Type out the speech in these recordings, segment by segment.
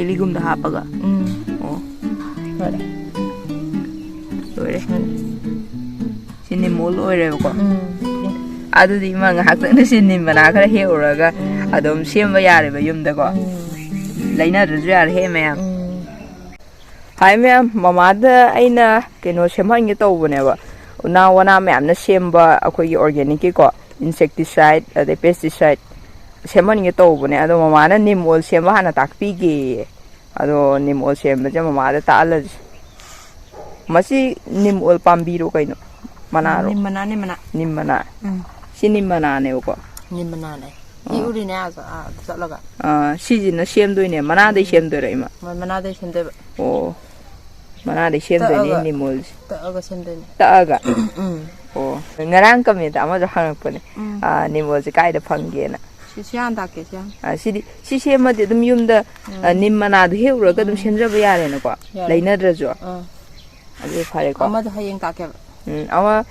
ꯆꯤꯂꯤꯒꯨꯝꯗ ꯍꯥꯞꯄꯒ ꯑꯣ ꯂꯣꯏꯔꯦ ꯂꯣꯏꯔꯦ ꯁꯤ ꯅꯤꯃꯣꯜ ꯑꯣꯏꯔꯦꯕꯀꯣ ꯑꯗꯨꯗꯤ ꯏꯃꯥ ꯉꯥꯏꯍꯥꯛꯇꯪꯗ ꯁꯤ ꯅꯤꯝ ꯃꯅꯥ ꯈꯔ ꯍꯦꯛꯎꯔꯒ ꯑꯗꯨꯝ ꯁꯦꯝꯕ ꯌꯥꯔꯦꯕ ꯌꯨꯝꯗꯀꯣ ꯂꯩꯅꯗ꯭ꯔꯁꯨ ꯌꯥꯔꯦ ꯍꯦꯛ ꯃꯌꯥꯝ ꯍꯥꯏ ꯃꯌꯥꯝ ꯃꯃꯥꯗ ꯑꯩꯅ ꯀꯩꯅꯣ ꯁꯦꯝꯍꯟꯒꯦ ꯇꯧꯕꯅꯦꯕ ꯎꯅꯥ ꯋꯥꯅꯥ ꯃꯌꯥꯝꯅ ꯁꯦꯝꯕ ꯑꯩꯈꯣꯏꯒꯤ ꯑꯣꯔꯒꯥꯅꯤꯛꯀꯤꯀꯣ ꯏꯟꯁꯦꯛꯇꯤꯁꯥꯏꯠ ꯑꯗꯩ ꯄꯦꯁꯇꯤꯁꯥꯏꯠ ꯁꯦꯝꯍꯟꯒꯦ ꯇꯧꯕꯅꯦ ꯑꯗꯣ ꯃꯃꯥꯅ ꯅꯤꯝ ꯑꯣꯏꯜ ꯁꯦꯝꯕ ꯍꯥꯟꯅ ꯇꯥꯛꯄꯤꯒꯦꯌꯦ ꯑꯗꯣ ꯅꯤꯝ ꯑꯣꯏꯜ ꯁꯦꯝꯕꯁꯦ ꯃꯃꯥꯗ ꯇꯥꯛꯍꯜꯂꯁꯤ ꯃꯁꯤ ꯅꯤꯝ ꯑꯣꯏꯜ ꯄꯥꯝꯕꯤꯔꯣ ꯀꯩꯅꯣ ꯃꯅꯥꯔꯣ ꯅꯤꯝ ꯃꯅꯥ ꯅꯤꯝ ꯃꯅꯥ ꯅꯤꯝ ꯃꯅꯥ ꯁꯤ ꯅꯤꯝ ꯃꯅꯥꯅꯦꯕꯀꯣ ꯅꯤꯝ ꯃꯅꯥꯅꯦ ꯍꯦꯛꯎꯔꯤꯅꯦ ꯆꯠꯂꯒ ꯁꯤꯁꯤꯅ ꯁꯦꯝꯗꯣꯏꯅꯦ ꯃꯅꯥꯗꯩ ꯁꯦꯝꯗꯣꯏꯔꯥ ꯏꯃꯥ ꯃꯅꯥꯗꯩ ꯁꯦꯝꯗꯣꯏꯕ ꯑꯣ ꯃꯅꯥꯗꯩ ꯁꯦꯝꯗꯣꯏꯅꯦ ꯅꯤꯝ ꯑꯣꯏꯜꯁꯦ ꯇꯛꯑꯒ ꯁꯦꯝꯗꯣꯏꯅꯦ ꯇꯛꯑꯒ ꯑꯣ ꯉꯔꯥꯡ ꯀꯃꯦꯟꯇ ꯑꯃꯁꯨ ꯍꯪꯉꯛꯄꯅꯦ ꯅꯤꯝ ꯑꯣꯏꯜꯁꯦ ꯀꯥꯏꯗ ꯐꯪꯒꯦꯅ ꯁꯤ ꯍꯥꯟꯅ ꯇꯥꯛꯀꯦ ꯁꯤ ꯍꯥꯟꯅ ꯁꯤꯗꯤ ꯁꯤ ꯁꯦꯝꯃꯗꯤ ꯑꯗꯨꯝ ꯌꯨꯝꯗ ꯅꯤꯝ ꯃꯅꯥꯗꯣ ꯍꯦꯛꯎꯔꯒ ꯑꯗꯨꯝ ꯁꯦꯝꯖꯕ ꯌꯥꯔꯦꯅꯀꯣ ꯌꯥꯔꯦ ꯂꯩꯅꯗ꯭ꯔꯁꯨ ꯑꯗꯨ ꯐꯔꯦꯀꯣ ꯑꯃꯗ ꯍꯌꯦꯡ ꯇꯥꯛꯀꯦꯕ ꯑꯃ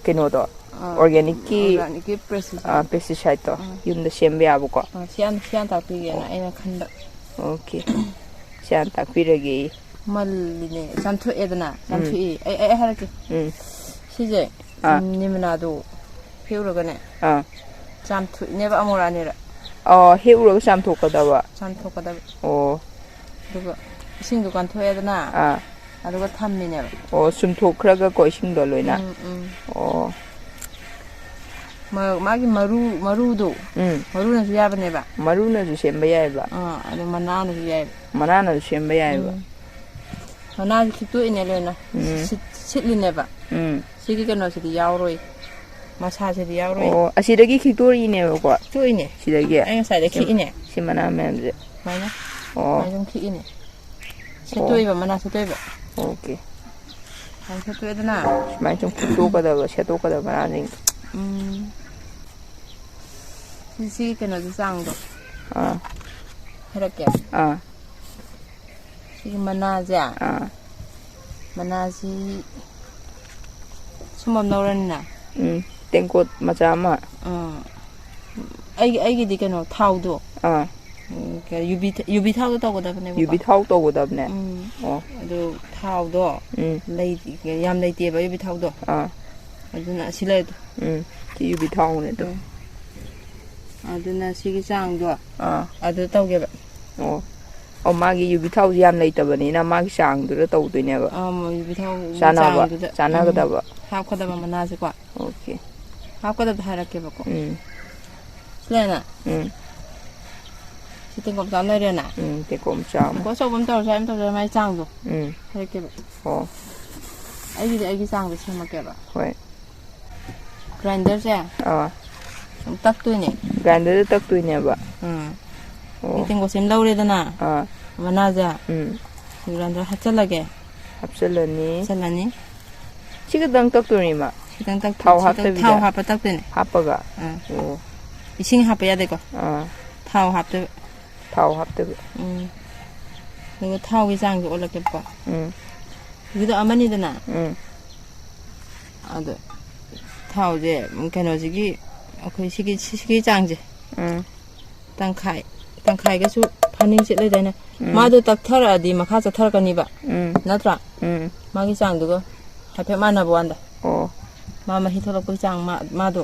ꯀꯩꯅꯣꯗꯣ ꯑꯣꯔꯒꯥꯅꯤꯛꯀꯤ ꯄꯦꯁꯇꯤꯁꯥꯏꯠ ꯄꯦꯁꯇꯤꯁꯥꯏꯠꯇꯣ ꯌꯨꯝꯗ ꯁꯦꯝꯕ ꯌꯥꯕꯀꯣ ꯁꯤ ꯍꯥꯟꯅ ꯇꯥꯛꯄꯤꯒꯦꯅ ꯑꯩꯅ ꯈꯟꯕ ꯑꯣꯀꯦ ꯁꯤ ꯍꯥꯟꯅ ꯇꯥꯛꯄꯤꯔꯒꯦ ꯃꯜꯂꯤꯅꯦ ꯆꯥꯝꯊꯣꯛꯑꯦꯗꯅ ꯆꯥꯝꯊꯣꯛꯏ ꯑꯩ ꯍꯥꯏꯔꯛꯀꯦ ꯁꯤꯁꯦ ꯅꯤꯝ ꯃꯅꯥꯗꯣ ꯍꯦꯛꯎꯔꯒꯅꯦ ꯆꯥꯝꯊꯣꯛꯏꯅꯦꯕ ꯑꯃꯨꯔꯛ ꯑꯅꯤꯔꯛ ꯍꯦꯛꯎꯔꯒ ꯆꯥꯝꯊꯣꯛꯀꯗꯕ ꯆꯥꯝꯊꯣꯛꯀꯗꯕ ꯑꯣ ꯑꯗꯨꯒ ꯏꯁꯤꯡꯗꯣ ꯀꯟꯊꯣꯛꯑꯦꯗꯅ ꯑꯗꯨꯒ ꯊꯝꯃꯤꯅꯦꯕ ꯑꯣ ꯆꯨꯝꯊꯣꯛꯈ꯭ꯔꯒꯀꯣ ꯏꯁꯤꯡꯗꯣ ꯂꯣꯏꯅ ꯑꯣ ꯃꯥꯒꯤ ꯃꯔꯨꯗꯣ ꯃꯔꯨꯅꯁꯨ ꯌꯥꯕꯅꯦꯕ ꯃꯔꯨꯅꯁꯨ ꯁꯦꯝꯕ ꯌꯥꯏꯑꯕ ꯑꯗꯨ ꯃꯅꯥꯅꯁꯨ ꯌꯥꯏꯑꯕ ꯃꯅꯥꯅꯁꯨ ꯁꯦꯝꯕ ꯌꯥꯏꯑꯕ ꯃꯅꯥꯁꯨ ꯈꯤꯛꯇꯣꯛꯏꯅꯦ ꯂꯣꯏꯅ ꯁꯤꯠꯂꯤꯅꯦꯕ ꯁꯤꯒꯤ ꯀꯩꯅꯣꯁꯤꯗꯤ ꯌꯥꯎꯔꯣꯏ ꯃꯁꯥꯁꯤꯗꯤ ꯌꯥꯎꯔꯣꯏ ꯑꯣ ꯑꯁꯤꯗꯒꯤ ꯈꯤꯛꯇꯣꯔꯤꯅꯦꯕꯀꯣ ꯈꯤꯛꯇꯣꯛꯏꯅꯦ ꯁꯤꯗꯒꯤ ꯑꯩ ꯉꯁꯥꯏꯗ ꯈꯤꯛꯏꯅꯦ ꯁꯤ ꯃꯅꯥ ꯃꯌꯥꯝꯁꯦ ꯁꯨꯃꯥꯏꯅ ꯑꯣ ꯁꯨꯝ ꯈꯤꯛꯏꯅꯦ ꯁꯦꯠꯇꯣꯛꯏꯕ ꯃꯅꯥ ꯁꯦꯠꯇꯣꯛꯏꯕ ꯑꯣꯀꯦ ꯁꯦꯠꯇꯣꯛꯑꯦꯗꯅ ꯁꯨꯃꯥꯏꯅ ꯁꯨꯝ ꯈꯤꯛꯇꯣꯛꯀꯗꯕ ꯁꯦꯠꯇꯣꯛꯀꯗꯕ ꯃꯅꯥꯁꯤꯡꯗꯣ ꯁꯤ ꯀꯩꯅꯣꯒꯤ ꯆꯥꯡꯗꯣ ꯍꯥꯏꯔꯛꯀꯦ ꯁꯤꯒꯤ ꯃꯅꯥꯁꯦ ꯃꯅꯥꯁꯤ ꯁꯨꯝꯕ ꯂꯧꯔꯅꯤꯅ ꯇꯦꯡꯀꯣꯠ ꯃꯆꯥ ꯑꯃ ꯑꯩꯒꯤꯗꯤ ꯀꯩꯅꯣ ꯊꯥꯎꯗꯣ ꯌꯨꯕꯤ ꯊꯥꯎꯗꯣ ꯇꯧꯒꯗꯕꯅꯦꯕꯀꯣ ꯌꯨꯕꯤ ꯊꯥꯎ ꯇꯧꯒꯗꯕꯅꯦ ꯑꯣ ꯑꯗꯨ ꯊꯥꯎꯗꯣ ꯌꯥꯝ ꯂꯩꯇꯦꯕ ꯌꯨꯕꯤ ꯊꯥꯎꯗꯣ ꯑꯗꯨꯅ ꯑꯁꯤ ꯂꯩꯗꯣ ꯁꯤ ꯌꯨꯕꯤ ꯊꯥꯎꯅꯦ ꯑꯗꯣ ꯑꯗꯨꯅ ꯁꯤꯒꯤ ꯆꯥꯡꯗꯣ ꯑꯗꯨ ꯇꯧꯒꯦꯕ ꯑꯣ ꯃꯥꯒꯤ ꯌꯨꯕꯤ ꯊꯥꯎꯁꯤ ꯌꯥꯝ ꯂꯩꯇꯕꯅꯤꯅ ꯃꯥꯒꯤ ꯆꯥꯡꯗꯨꯗ ꯇꯧꯗꯣꯏꯅꯦꯕ ꯌꯨꯕꯤ ꯊꯥꯎꯒꯤ ꯆꯥꯟꯅꯕ ꯆꯥꯡꯗꯨꯗ ꯆꯥꯟꯅꯒꯗꯕ ꯍꯥꯞꯀꯗꯕ ꯃꯅꯥꯁꯦꯀꯣ ꯑꯣꯀꯦ ꯍꯥꯞꯀꯗꯕꯗ ꯍꯥꯏꯔꯛꯀꯦꯕꯀꯣ ꯁꯤꯂꯩꯅ ꯁꯤ ꯇꯦꯡꯀꯣꯠ ꯃꯆꯥ ꯑꯃ ꯂꯩꯔꯦꯅ ꯇꯦꯡꯀꯣꯠ ꯃꯆꯥ ꯑꯃ ꯇꯦꯡꯀꯣꯠ ꯑꯆꯧꯕ ꯑꯃ ꯇꯧꯔꯁꯨ ꯑꯃ ꯇꯧꯔꯁꯨ ꯃꯥꯒꯤ ꯆꯥꯡꯗꯣ ꯍꯥꯏꯔꯛꯀꯦꯕ ꯑꯣ ꯑꯩꯒꯤꯗꯤ ꯑꯩꯒꯤ ꯆꯥꯡꯗꯣ ꯁꯦꯝꯃꯛꯀꯦꯕ ꯍꯣꯏ ꯒ꯭ꯔꯥꯏꯟꯗꯔꯁꯦ ꯁꯨꯝ ꯇꯛꯇꯣꯏꯅꯦ ꯒ꯭ꯔꯥꯏꯟꯗꯔꯗ ꯇꯛꯇꯣꯏꯅꯦꯕ ꯁꯤ ꯇꯦꯡꯀꯣꯠꯁꯤ ꯑꯃ ꯂꯧꯔꯦꯗꯅ ꯃꯅꯥꯁꯦ ꯒ꯭ꯔꯥꯏꯟꯗꯔ ꯍꯥꯞꯆꯤꯜꯂꯒꯦ ꯍꯥꯞꯆꯤꯜꯂꯅꯤ ꯁꯤ ꯈꯛꯇꯪ ꯇꯛꯇꯣꯏꯅꯤꯃ ꯈꯤꯇꯪ ꯊꯥꯎ ꯊꯥꯎ ꯍꯥꯞꯇꯕꯤꯗ ꯍꯥꯞꯄ ꯇꯛꯇꯣꯏꯅꯦ ꯍꯥꯞꯄꯒ ꯑꯣ ꯏꯁꯤꯡ ꯍꯥꯞꯄ ꯌꯥꯗꯦꯀꯣ ꯊꯥꯎ ꯍꯥꯞꯇꯣꯏꯕ ꯊꯥꯎ ꯍꯥꯞꯇꯕꯤ ꯑꯗꯨꯒ ꯊꯥꯎꯒꯤ ꯆꯥꯡꯁꯦ ꯑꯣꯜꯂꯛꯀꯦꯕꯀꯣ ꯍꯧꯖꯤꯛꯇꯣ ꯑꯃꯅꯤꯗꯅ ꯑꯗꯣ ꯊꯥꯎꯁꯦ ꯀꯩꯅꯣꯁꯤꯒꯤ ꯑꯩꯈꯣꯏ ꯁꯤꯒꯤ ꯆꯥꯡꯁꯦ ꯇꯪꯈꯥꯏꯒꯁꯨ ꯐꯥꯅꯤꯡ ꯆꯦꯠꯂꯣꯏꯗꯥꯏꯅꯦ ꯃꯥꯗꯣ ꯇꯛꯊꯔꯛꯑꯗꯤ ꯃꯈꯥ ꯆꯠꯊꯔꯛꯀꯅꯤꯕ ꯅꯠꯇ꯭ꯔꯥ ꯃꯥꯒꯤ ꯆꯥꯡꯗꯨꯒ ꯍꯥꯏꯐꯦꯠ ꯃꯥꯟꯅꯕ ꯋꯥꯟꯗ ꯃꯥ ꯃꯍꯤ ꯊꯣꯛꯂꯛꯄꯒꯤ ꯆꯥꯡ ꯃꯥꯗꯣ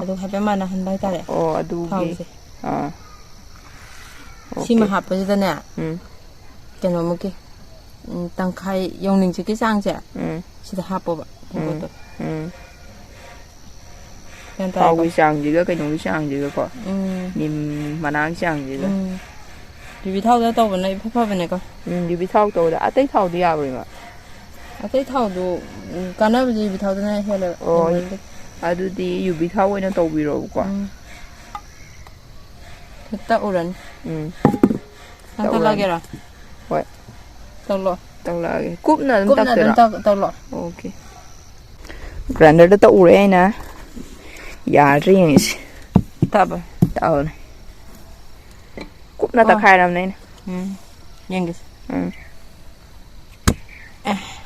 ꯑꯗꯨ ꯍꯥꯏꯐꯦꯠ ꯃꯥꯟꯅꯍꯟꯕ ꯍꯥꯏꯇꯥꯔꯦ ꯑꯗꯨꯒꯤ ꯊꯥꯎꯁꯦ ꯁꯤꯃ ꯍꯥꯞꯄꯁꯤꯗꯅꯦ ꯀꯩꯅꯣꯃꯨꯛꯀꯤ ꯇꯪꯈꯥꯏ ꯌꯧꯅꯤꯡꯆꯤꯠꯀꯤ ꯆꯥꯡꯁꯦ ꯁꯤꯗ ꯍꯥꯞꯄꯣꯕ ꯇꯦꯡꯀꯣꯠꯇꯣ ꯊꯥꯎꯒꯤ ꯆꯥꯡꯁꯤꯒ ꯀꯩꯅꯣꯒꯤ ꯆꯥꯡꯁꯤꯒꯀꯣ ꯅꯤꯝ ꯃꯅꯥꯒꯤ ꯆꯥꯡꯁꯤꯒ ꯌꯨꯕꯤ ꯊꯥꯎꯗ ꯇꯧꯕꯅ ꯏꯐ ꯐꯕꯅꯦꯀꯣ ꯌꯨꯕꯤ ꯊꯥꯎ ꯇꯧꯕꯗ ꯑꯇꯩ ꯊꯥꯎꯗꯤ ꯌꯥꯔꯣꯏꯕ ꯑꯇꯩ ꯊꯥꯎꯗꯣ ꯀꯥꯟꯅꯕꯁꯦ ꯌꯨꯕꯤ ꯊꯥꯎꯗꯅ ꯍꯦꯜꯂꯦꯕ ꯑꯗꯨꯗꯤ ꯌꯨꯕꯤ ꯊꯥꯎ ꯑꯣꯏꯅ ꯇꯧꯕꯤꯔꯣꯕꯀꯣ ꯇꯛꯎꯔꯅꯤ ꯅꯪ ꯇꯧꯔꯅꯤ ꯇꯛꯂꯛꯑꯒꯦꯔꯣ ꯍꯣꯏ ꯇꯛꯂꯛꯑꯣ ꯇꯛꯂꯛꯑꯒꯦ ꯀꯨꯞꯅ ꯑꯗꯨꯝ ꯀꯨꯞꯅ ꯇꯛꯇꯣꯏꯔꯣ ꯇꯛꯂꯛꯑꯣ ꯑꯣꯀꯦ ꯒ꯭ꯔꯥꯏꯟꯗꯔꯗ ꯇꯛꯎꯔꯦ ꯑꯩꯅ ꯌꯥꯔꯗ꯭ꯔꯥ ꯌꯦꯡꯉꯤꯁꯤ ꯇꯛꯑꯕꯅꯦ ꯀꯨꯞꯅ ꯇꯛꯈꯥꯏꯔꯕꯅꯦ ꯑꯩꯅ ꯌꯦꯡꯒꯦꯁꯦ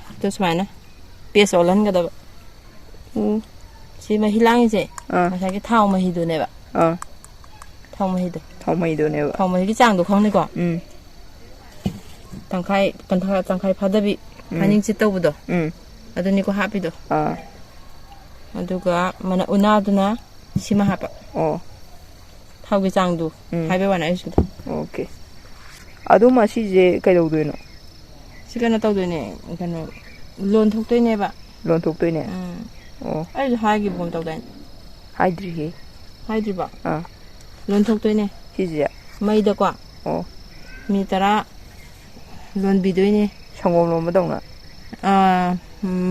ꯑꯗꯨ ꯁꯨꯃꯥꯏꯅ ꯄꯦꯁ ꯑꯣꯜꯍꯟꯒꯗꯕ ꯁꯤ ꯃꯍꯤ ꯂꯥꯡꯉꯤꯁꯦ ꯉꯁꯥꯏꯒꯤ ꯊꯥꯎ ꯃꯍꯤꯗꯨꯅꯦꯕ ꯊꯥꯎ ꯃꯍꯤꯗꯣ ꯊꯥꯎ ꯃꯍꯤꯗꯨꯅꯦꯕ ꯊꯥꯎ ꯃꯍꯤꯒꯤ ꯆꯥꯡꯗꯣ ꯈꯪꯅꯤꯀꯣ tangkai phadabi paning chit tawbudo aduni ko hapido aduga mana una duna sima hapa thawgi changdu haibe wana isu okay adu ma si je kai do doino si kana taw doine kana lon thok toine ba lon thok toine ai haigi bom taw dain haidri he haidri ba lon thok toine si je mai da kwa mi tara lon bi doine sangom lo ma dong na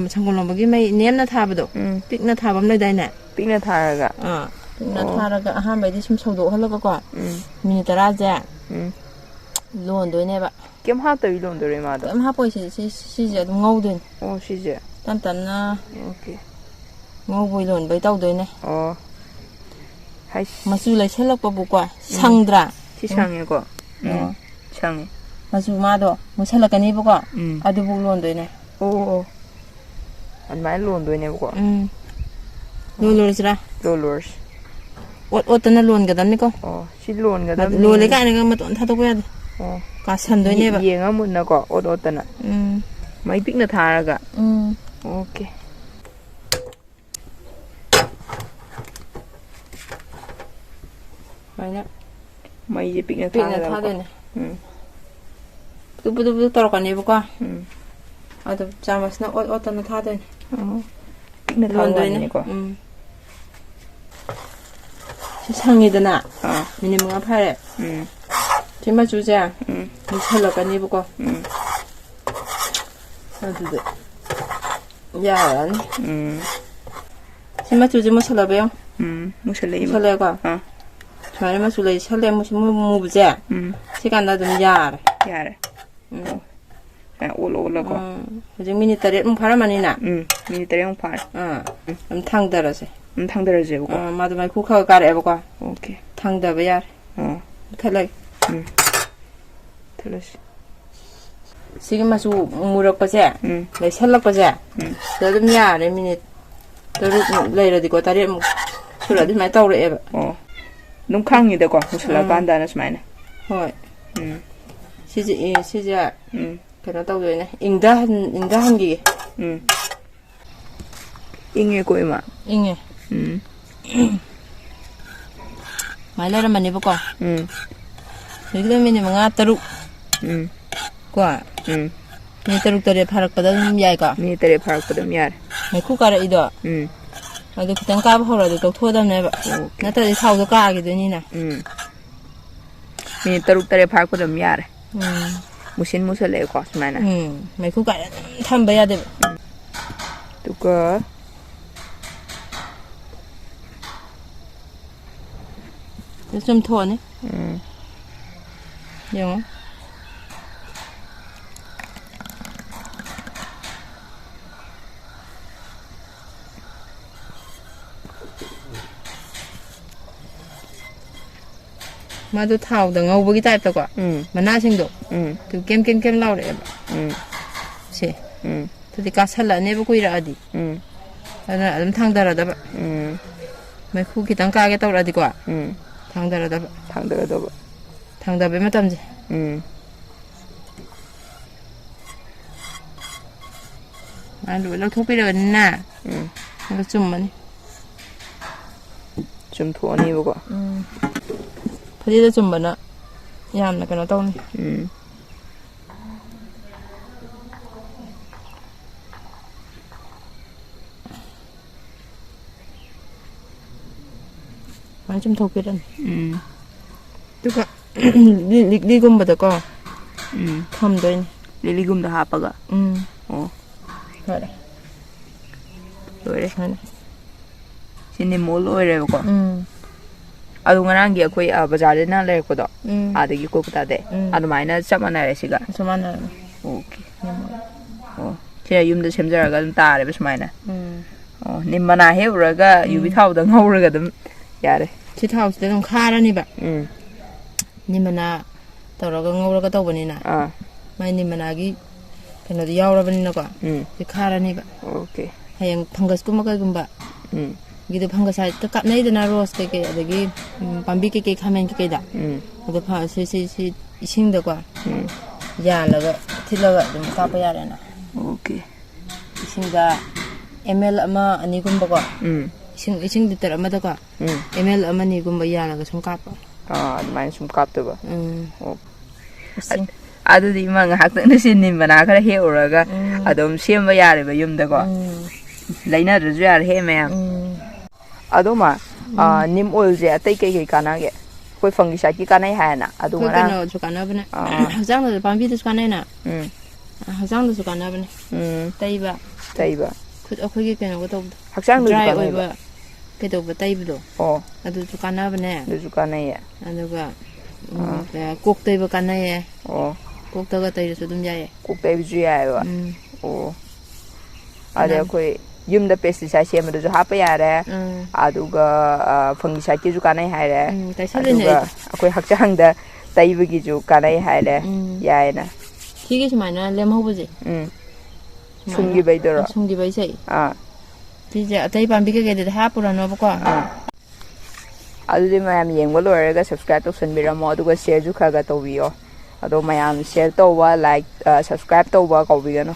sangom lo bagi mai nem na thabado pik na thabam lai dai na pik na tharaga na tharaga aham bai di sim sawdo halaga ko mi tara ja lon doine ba kem ha tawi lon dore ma da kem ha poi si je dum ngau doin si je tan tan na okay ngau boi lon bai taw doine hai masu lai selak pa bu kwa sangdra si sange ko sange masu ma do mu selakani bu ko adu bu lon doine an mai lon doine bu ko lolors lolors ot na lon ga dan ni ko si lon ga dan lo le ka ni ga ma ton tha to ya ka san doine ba yenga mun na ko ot na mai pik na tharaga okay mai je pik na tharaga tu tor ka ni bu ko adu chamas na ot na tha doine pik na tharaga ni ko 상이드나 미니멈 팔에 지마 주자 미철러가니 보고 아두들 야란 지마 주지 뭐 철러배요 무슬레이 철래가 저리 마술레 철래 무슨 무부제 시간 나좀 야래 올라올라고 이제 미니터리 팔아만이나 미니터리 팔 탕달아서 탕들어지 보고 마도 많이 국화가 가래 보고 오케이 탕다베야 탈락 틀렸어 지금 마수 무럭 거제 내 셀럭 거제 너좀 야래 미니 너를 레이러디고 다리 뭐 술어디 많이 떠오르 농강이 되고 무슬라 간다는 스마이네 헐 시지 그런 떠오르네 잉다 한기 잉에 고이마 잉에 많이 내려 많이 볼까 여기 때문에 뭔가 따룩 과 미 따룩 따르 파락거든 야이가 미 따르 파락거든 야 미 쿠가라 이도 아도 그땐 까봐 허라도 또 토담네 봐 나타지 사우도 까게 되니나 미 따룩 따르 파락거든 야 무신 무슬레 거 스마이나 미 쿠가라 탐봐야 돼 두고 좀 더네. 영어. 마도 타오다 ngau보기 타입다고. 만나싱도. 그 겜 나오래. 시. 근데 가살라 내고 이라디. 나는 좀 탕달하다 봐. 매 후기 당가게 떠라디고. 당달하다 당답에 맞담지 아니 원래 토비려나 이거 좀만 좀 도니 보고 퍼디도 좀 많아 얌나 그나 떠니 많이 좀 더기는 누가 리곰보다 거 탐도인 리리곰도 하빠가 그래 그래 신이 몰로 이래고 아도 ngrangi akoi bazaar na le ko do adagi ko ta de adu maina chamana re siga chamana okay che yum de semjara ga ta re bas maina nimmana he uraga yubi thau da ngauraga dum yare 치 타우스 좀 카라니 봐 니만아 떨어가 ngau라가 떠보니나 많이 니만아기 그나도 야오라버니나 거 카라니 봐 오케이 하양 방가스 꾸마가 봐 gido phangasa to kap nei dana rose ke adagi pambi ke khamen ke da ado pha se ising da kwa ꯌꯥꯜꯂꯒ ꯊꯤꯠꯂꯒ ꯑꯗꯨꯝ ꯀꯥꯞꯄ ꯌꯥꯔꯦꯅ okay ꯏꯁꯤꯡꯗ ml ꯑꯃ ꯑꯅꯤꯒꯨꯝꯕꯀꯣ ꯏꯁꯤꯡ litre ꯑꯃꯗꯀꯣ ml ꯑꯃ ꯑꯅꯤꯒꯨꯝꯕ ꯌꯥꯜꯂꯒ ꯁꯨꯝ ꯀꯥꯞꯄ ꯑꯗꯨꯃꯥꯏꯅ ꯁꯨꯝ ꯀꯥꯞꯇꯣꯏꯕ ꯑꯣ ꯑꯗꯨꯗꯤ ꯏꯃꯥ ꯉꯥꯏꯍꯥꯛꯇꯪ ꯁꯤꯟꯅꯤ ꯃꯅꯥ ꯈꯔ ꯍꯦꯛꯎꯔꯒ ꯑꯗꯨꯝ ꯁꯦꯝꯕ ꯌꯥꯔꯦꯕ ꯌꯨꯝꯗꯀꯣ ꯂꯩꯅꯗ꯭ꯔꯁꯨ ꯌꯥꯔꯦ ꯍꯦꯛ ꯃꯌꯥꯝ ꯑꯗꯨꯃ ꯅꯤꯝ ꯑꯣꯏꯜꯁꯦ ꯑꯇꯩ ꯀꯩꯀꯩ ꯀꯥꯟꯅꯒꯦ ꯑꯩꯈꯣꯏ ꯐꯪꯒꯤꯁꯥꯏꯗꯀꯤ ꯀꯥꯟꯅꯩ ꯍꯥꯏꯅ ꯑꯗꯨ ꯑꯩꯈꯣꯏ ꯀꯩꯅꯣꯁꯨ ꯀꯥꯟꯅꯕꯅꯦ ꯍꯛꯆꯥꯡꯗꯁꯨ ꯄꯥꯝꯕꯤꯗꯁꯨ ꯀꯥꯟꯅꯩꯅ ꯍꯛꯆꯥꯡꯗꯁꯨ ꯀꯥꯟꯅꯕꯅꯦ ꯇꯩꯕ ꯈꯨꯠ ꯑꯩꯈꯣꯏꯒꯤ ꯀꯩꯅꯣꯒ ꯇꯧꯕꯗꯣ ꯗ꯭ꯔꯥꯏ ꯑꯣꯏꯕ ꯀꯩꯗꯧꯕ ꯇꯩꯕꯗꯣ ꯑꯗꯨꯁꯨ ꯀꯥꯟꯅꯕꯅꯦ ꯑꯗꯨꯁꯨ ꯀꯥꯟꯅꯩꯌꯦ ꯑꯗꯨꯒ ꯀꯣꯛ ꯇꯩꯕ ꯀꯥꯟꯅꯩꯌꯦ ꯀꯣꯛꯇꯒ ꯇꯩꯔꯁꯨ ꯑꯗꯨꯝ ꯌꯥꯏꯌꯦ ꯀꯣꯛ ꯇꯩꯕꯁꯨ ꯌꯥꯏꯑꯕ ꯑꯗꯩ ꯑꯩꯈꯣꯏ ꯌꯨꯝꯗ ꯄꯦꯁꯇꯤꯁꯥꯏꯠ ꯁꯦꯝꯕꯗꯁꯨ ꯍꯥꯞꯄ ꯌꯥꯔꯦ ꯑꯗꯨꯒ ꯐꯪꯒꯤꯁꯥꯏꯗꯀꯤꯁꯨ ꯀꯥꯟꯅꯩ ꯍꯥꯏꯔꯦ ꯑꯗꯨꯒ ꯑꯩꯈꯣꯏ ꯍꯛꯆꯥꯡꯗ ꯇꯩꯕꯒꯤꯁꯨ ꯀꯥꯟꯅꯩ ꯍꯥꯏꯔꯦ ꯌꯥꯏꯅ ꯁꯤꯒꯤ ꯁꯨꯃꯥꯏꯅ ꯂꯦꯝꯍꯧꯕꯁꯦ ꯁꯨꯡꯒꯤꯕꯩꯗꯨꯔꯣ ꯁꯨꯡꯒꯤꯕꯩꯁꯦ ꯁꯤꯁꯦ ꯑꯇꯩ ꯄꯥꯝꯕꯤ ꯀꯩꯀꯩꯗꯗꯤ ꯍꯥꯞꯄꯨꯔꯅꯣꯕꯀꯣ ꯑꯗꯨꯗꯤ ꯃꯌꯥꯝ ꯌꯦꯡꯕ ꯂꯣꯏꯔꯒ ꯁꯕꯁꯀ꯭ꯔꯥꯏꯕ ꯇꯧꯁꯟꯕꯤꯔꯝꯃꯣ ꯑꯗꯨꯒ ꯁꯤꯌꯔꯁꯨ ꯈꯔ ꯈꯔ ꯇꯧꯕꯤꯌꯣ ꯑꯗꯣ ꯃꯌꯥꯝ ꯁꯤꯌꯔ ꯇꯧꯕ ꯂꯥꯏꯛ ꯁꯕꯁꯀ꯭ꯔꯥꯏꯕ ꯇꯧꯕ ꯀꯥꯎꯕꯤꯒꯅꯨ